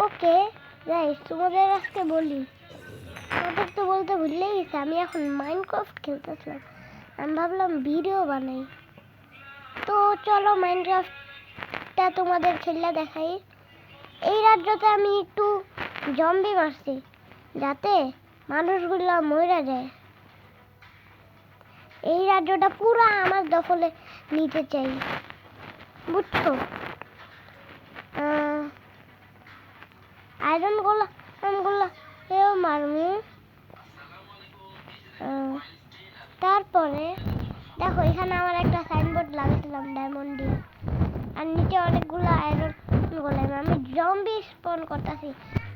Okay guys, তোমাদের আজকে বলি, তোমাদের তো বলতে ভুললেই গেছি, আমি এখন মাইনক্রাফট খেলতেছিলাম। আমি ভাবলাম ভিডিও বানাই, তো চলো মাইনক্রাফটটা তোমাদের খেললে দেখাই। এই রাজ্যতে আমি একটু জম্বি মারছি যাতে মানুষগুলো মরে যায়। এই রাজ্যটা পুরো আমার দখলে নিতে চাই, বুঝছো? আয়রন গোলা এও মারমু। তারপরে দেখো এখানে আমার একটা সাইনবোর্ড লাগাইছিলাম ডায়মন্ড দিয়ে, আর নিচে অনেকগুলো আয়রন গোলাম। আমি জম্বি স্পন করতেছি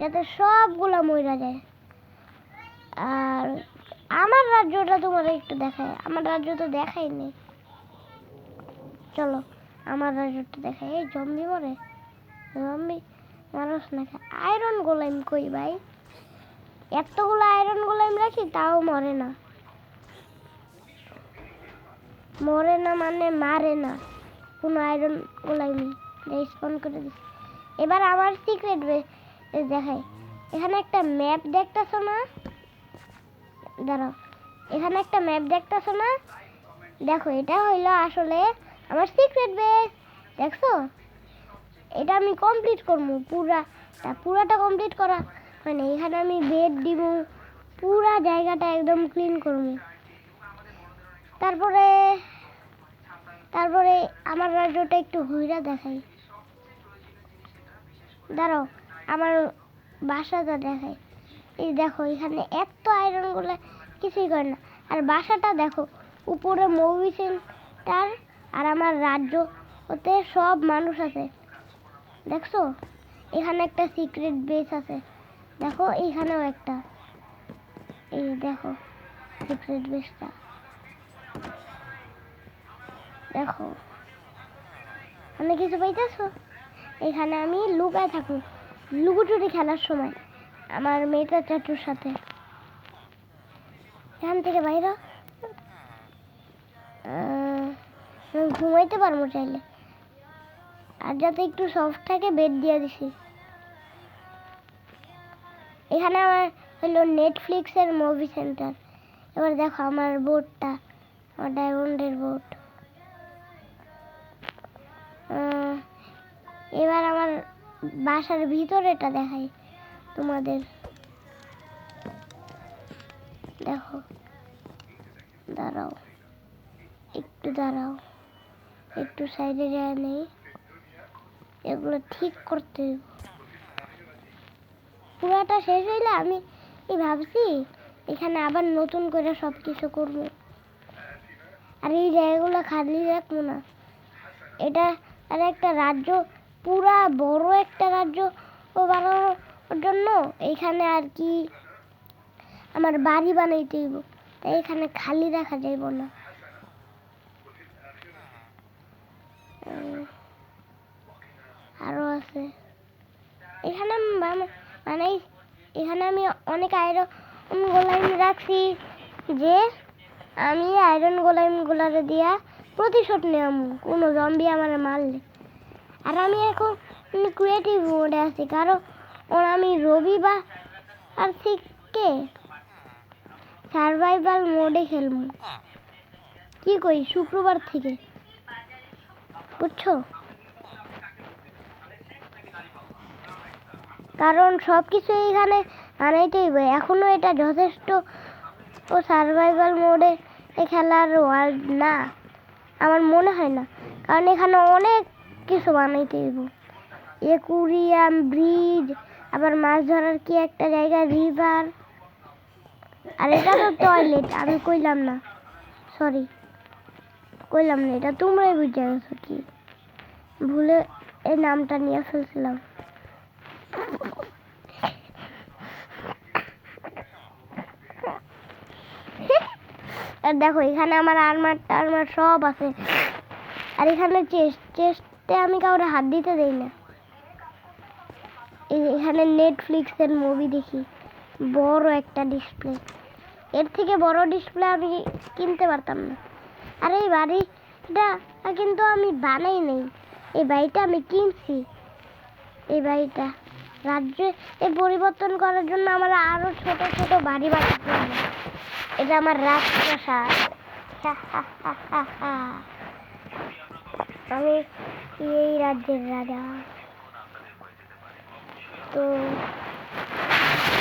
যাতে সবগুলো মরে যায়। আর আমার রাজ্যটা তোমার একটু দেখায়, আমার রাজ্য তো দেখাইনি। চলো আমার রাজ্যটা দেখাই। এই জম্বি মরে, জম্বি মানুষ না। আয়রন গোলাম কই ভাই? এতগুলো আয়রন গোলাম রাখি তাও মরে না। মরে না মানে মারে না কোনো আয়রন গোলামই। স্পন করে দিচ্ছি। এবার আমার সিক্রেট দেখাই। এখানে একটা ম্যাপ দেখতেছো না? দাঁড়াও, এখানে একটা ম্যাপ দেখতেছো না? দেখো এটা হইলো আসলে আমার সিক্রেট বেস, দেখছো? এটা আমি কমপ্লিট করবো, পুরাটা কমপ্লিট করা মানে এখানে আমি বেড দিব, পুরা জায়গাটা একদম ক্লিন করবো। তারপরে আমার রাজ্যটা একটু ঘুরে দেখাই। দাঁড়াও আমার বাসাটা দেখাই। এই দেখো এখানে এত আয়রন গুলো কিছুই করে না। আর বাসাটা দেখো, উপরে মুভি সেন্টার, আর আমার রাজ্য ওতে সব মানুষ আছে, দেখছো? এখানে একটা সিক্রেট বেস আছে, দেখো এখানেও একটা। এই দেখো সিক্রেট বেসটা, দেখো অনেক কিছু পাইতেছো। এখানে আমি লুকায় থাকবো লুকোচুরি খেলার সময় আমার মেয়েটা চাচুর সাথে। এখান থেকে বাইরে ঘুমাইতে পারবো চাইলে। আর যাতে একটু সফট থাকে বেড দিয়ে দিছি। এখানে আমার হলো নেটফ্লিক্সের মুভি সেন্টার। এবার দেখো আমার বোর্ডটা, আমার ডায়মন্ডের বোর্ড। এবার আমার বাসার ভিতরেটা দেখাই তোমাদের, দেখো। দাঁড়াও একটু সাইডে যায় নেই, এগুলো ঠিক করতে হবে। পুরাটা শেষ হইলে আমি ভাবছি এখানে আবার নতুন করে সবকিছু করবো। আর এই জায়গাগুলো খালি রাখবো না। এটা আর একটা রাজ্য, পুরা বড় একটা রাজ্য বানানোর জন্য এইখানে আর কি আমার বাড়ি বানাইতে হইব, তাই এখানে খালি রাখা যাইব না। আরো আছে এখানে মানে এখানে আমি অনেক আয়রন গোলাম রাখছি যে আমি আয়রন গোলাম গুলারে দিয়া প্রতিশোধ নেব কোনো জম্বি আমার মারলে। আর আমি এখন ক্রিয়েটিভ মোডে আছি, কারণ আমি রবিবার আর থেকে সার্ভাইভাল মোডে খেলবো। কি কই শুক্রবার থেকে, বুঝছো? কারণ সবকিছু এখানে বানাইতেই হবে। এখনো এটা যথেষ্ট সার্ভাইভাল মোডে খেলার ওয়ার্ল্ড না, আমার মনে হয় না। কারণ এখানে অনেক কিছু বানাইতে হইব, একুরিয়াম, ব্রিজ, আবার মাছ ধরার কি একটা জায়গা, রিভার। আর এটা তো টয়লেট, আমি কইলাম না, সরি কইলাম না, এটা তোমরাই বুঝে গেছো। কি ভুলে এই নামটা নিয়ে ফেলছিলাম। আর দেখো এখানে আমার আর্মার সব আছে। আর এখানে চেস্টে আমি কাউরে হাত দিতে দেই না। এখানে নেটফ্লিক্সের মুভি দেখি, বড় একটা ডিসপ্লে। এর থেকে বড় ডিসপ্লে আমি কিনতে পারতাম না। আর এই বাড়িটা কিন্তু আমি বানাই নাই, এই বাড়িটা আমি কিনছি। এই বাড়িটা রাজ্যে এই পরিবর্তন করার জন্য আমার আরো ছোট ছোট বাড়ি বানাতে হবে। এটা আমার রাজপ্রাসাদ। আমি এই রাজ্যের রাজা। তো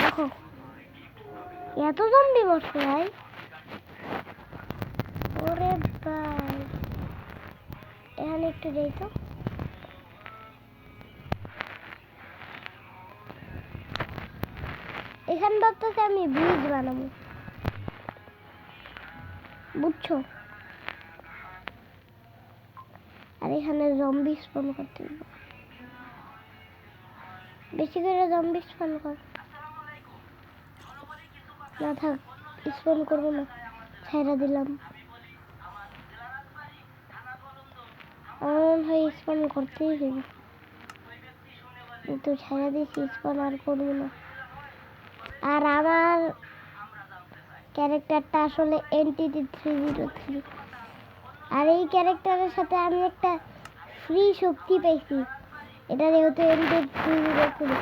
দেখো এত জম্বি মরছে ভাই। ওরে ভাই এখানে একটু যাই তো। এখানে ভাবতেছি আমি ব্রিজ বানাবো, বুঝছো? আর এখানে জম্বি স্পন করতে হবে, বেশি করে জম্বি স্পন কর। না থাক, স্পন করবো না, ছাইরা দিলাম। এমন হয় স্পন করতেই হবে, কিন্তু ছাইরা দিয়েছি, স্পন আর করবো না। আর আমার ক্যারেক্টারটা আসলে এনটিটি 303। আর এই ক্যারেক্টারের সাথে আমি একটা ফ্রি শক্তি পেয়েছি। এটা যেহেতু এনটিটি 303,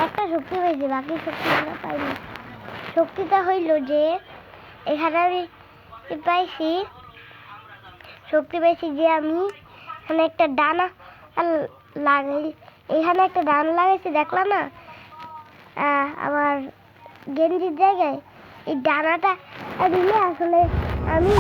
একটা শক্তি পেয়েছি, বাকি শক্তিগুলো পাইনি। শক্তিটা হইল যে এখানে আমি পাইছি, শক্তি পাইছি যে আমি এখানে একটা ডানা লাগাই, এখানে একটা ডানা লাগাইছি, দেখলা না? আমার গেঞ্জির জায়গায় এই ডানাটা দিলে আসলে আমি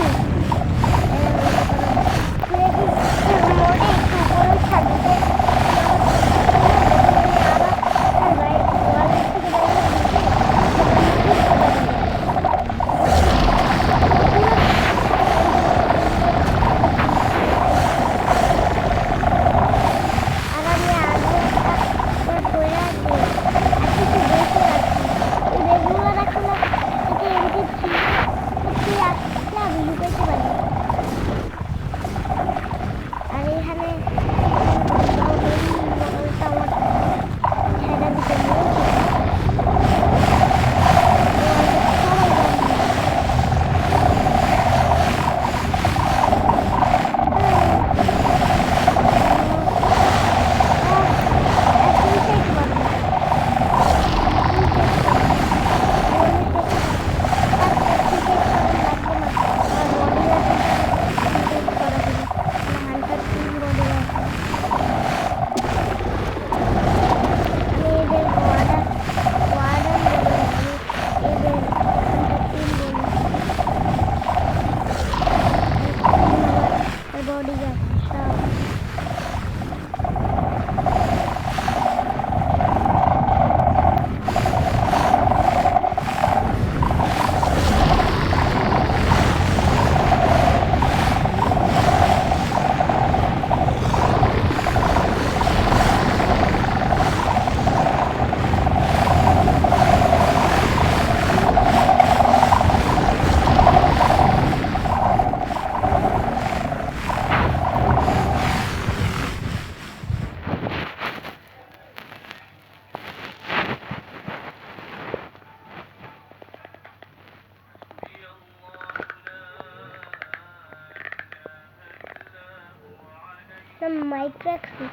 মাইক রাখছি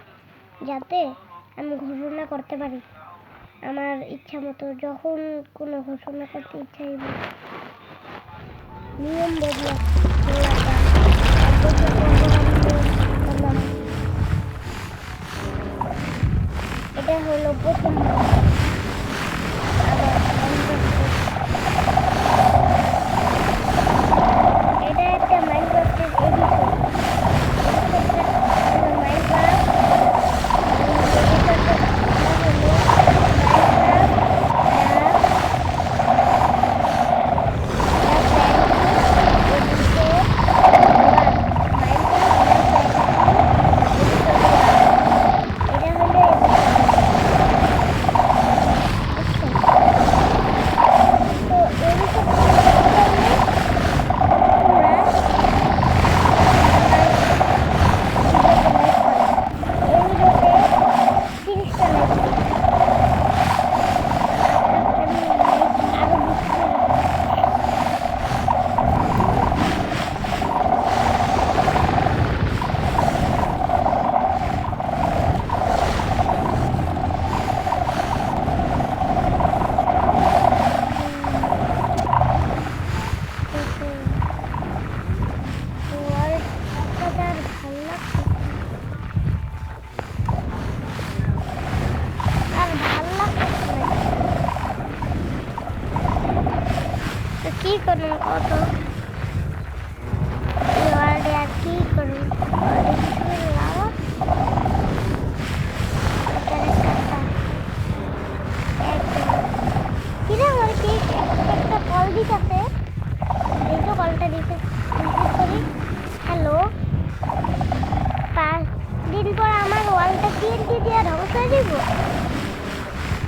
যাতে আমি ঘোষণা করতে পারি আমার ইচ্ছা মতো, যখন কোনো ঘোষণা করতে ইচ্ছা হইব। নিয়ম বদলা এটা হলো প্রথম এটা একটা মাইনক্রাফটের এডিশন। করুন কত ওয়ার্ল্ডে আর কি করুন কিরে আমার কি একটা কল দিতেছে এই তো কলটা রিসিভ করি হ্যালো 5 দিন পর আমার ওয়ালটা TNT দিয়ে ধ্বংস হয়ে দিব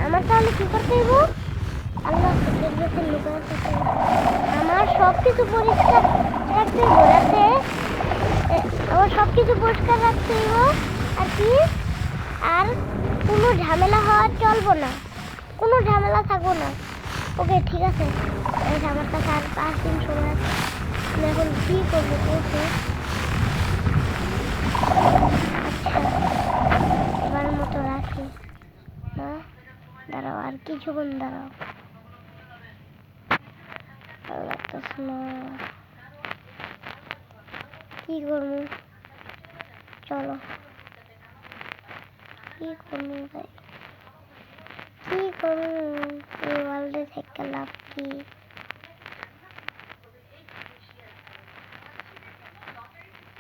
আমার তাহলে কি করতে হইব আল্লাহ লুকায় থাকে আমার সব কিছু পরিষ্কার রাখতে হইব যাতে আমার সব কিছু পরিষ্কার রাখতে হইব আর কি আর কোনো ঝামেলা হওয়া চলবো না কোনো ঝামেলা থাকবো না ওকে ঠিক আছে আমার কাছে আর 5 দিন সময় আছে আমি এখন কি করবো বলতে আচ্ছা এবার মতো রাখি হ্যাঁ দাঁড়াও আর কিছুক্ষণ দাঁড়াও কি করবো চলো কি করবো ভাই কি করবো এই ওয়ার্ল্ডে থেকে লাভ কি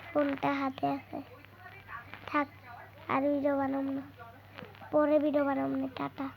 ফোনটা হাতে আছে থাক আর ভিডিও বানাবো না পরে ভিডিও বানাবো না টাটা